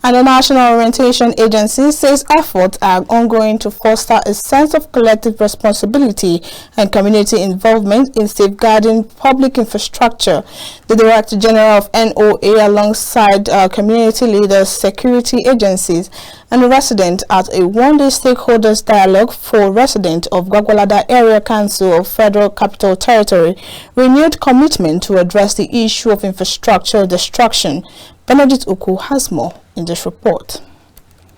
And the National Orientation Agency says efforts are ongoing to foster a sense of collective responsibility and community involvement in safeguarding public infrastructure. The Director General of NOA, alongside community leaders, security agencies, and residents at a one-day stakeholders dialogue for residents of Gwagwalada Area Council of Federal Capital Territory, renewed commitment to address the issue of infrastructure destruction. Benedict Uku has more in this report.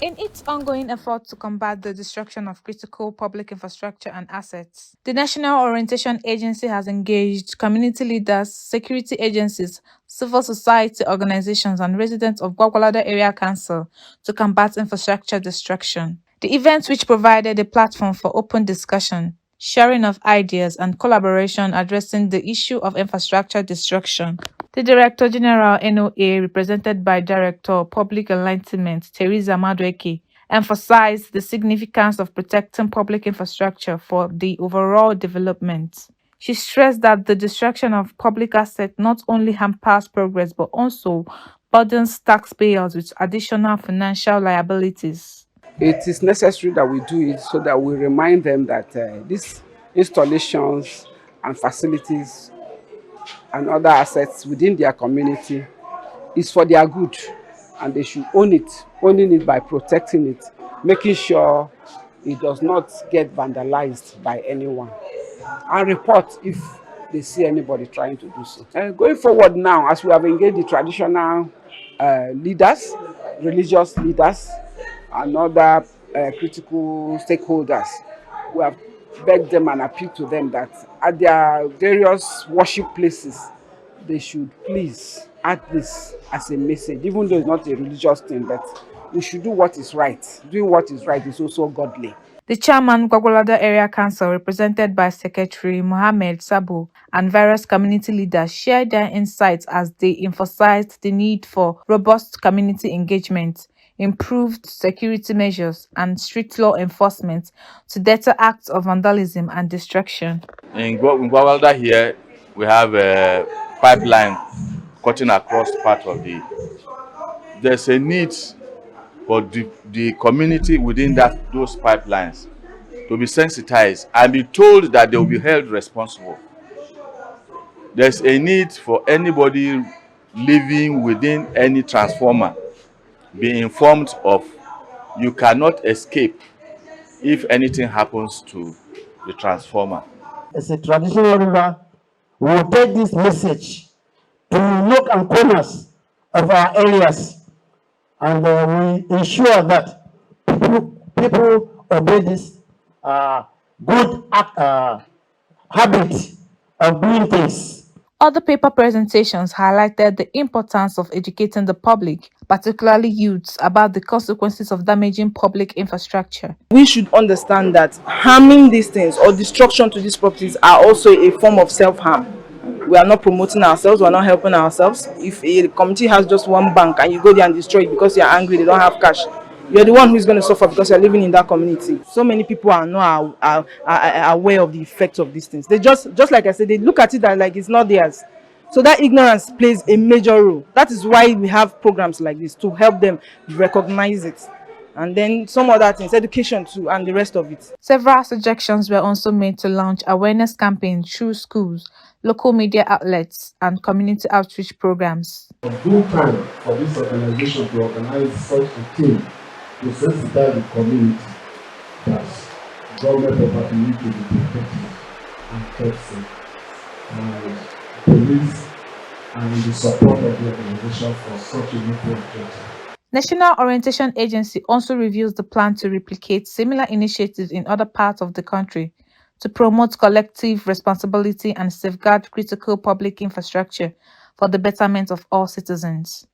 In its ongoing effort to combat the destruction of critical public infrastructure and assets, the National Orientation Agency has engaged community leaders, security agencies, civil society organizations, and residents of Gwagwalada Area Council to combat infrastructure destruction. The event, which provided a platform for open discussion, sharing of ideas, and collaboration addressing the issue of infrastructure destruction. The Director General NOA, represented by Director Public Enlightenment Teresa Madueke, emphasized the significance of protecting public infrastructure for the overall development. She stressed that the destruction of public assets not only hampers progress but also burdens taxpayers with additional financial liabilities. It is necessary that we do it so that we remind them that these installations and facilities and other assets within their community is for their good, and they should own it, owning it by protecting it, making sure it does not get vandalized by anyone, and report if they see anybody trying to do so. Going forward now, as we have engaged the traditional leaders, religious leaders, and other critical stakeholders, we have begged them and appealed to them that at their various worship places, they should please add this as a message, even though it's not a religious thing, but we should do what is right. Doing what is right is also godly. The chairman, Gwagwalada Area Council, represented by Secretary Mohammed Sabo, and various community leaders shared their insights as they emphasized the need for robust community engagement, improved security measures, and strict law enforcement to deter acts of vandalism and destruction. In Gwagwalada here, we have a pipeline cutting across part of there's a need for the community within those pipelines to be sensitized and be told that they will be held responsible. There's a need for anybody living within any transformer be informed of you cannot escape if anything happens to the transformer. As a traditional ruler, we will take this message to nook and corners of our areas, and we ensure that people obey this good habit of doing things. Other paper presentations highlighted the importance of educating the public, particularly youths, about the consequences of damaging public infrastructure. We should understand that harming these things or destruction to these properties are also a form of self-harm. We are not promoting ourselves, we are not helping ourselves. If a community has just one bank and you go there and destroy it because you are angry, they don't have cash, you're the one who is going to suffer because you're living in that community. So many people are not aware of the effects of these things. They just like I said, they look at it like it's not theirs. So that ignorance plays a major role. That is why we have programs like this, to help them recognize it. And then some other things, education too, and the rest of it. Several suggestions were also made to launch awareness campaigns through schools, local media outlets, and community outreach programs. A good time for this organization to organize such a team to sensitize the community that government property need to be protected and kept safe. And police and in the support of the organization for such a new project. National Orientation Agency also reviews the plan to replicate similar initiatives in other parts of the country to promote collective responsibility and safeguard critical public infrastructure for the betterment of all citizens.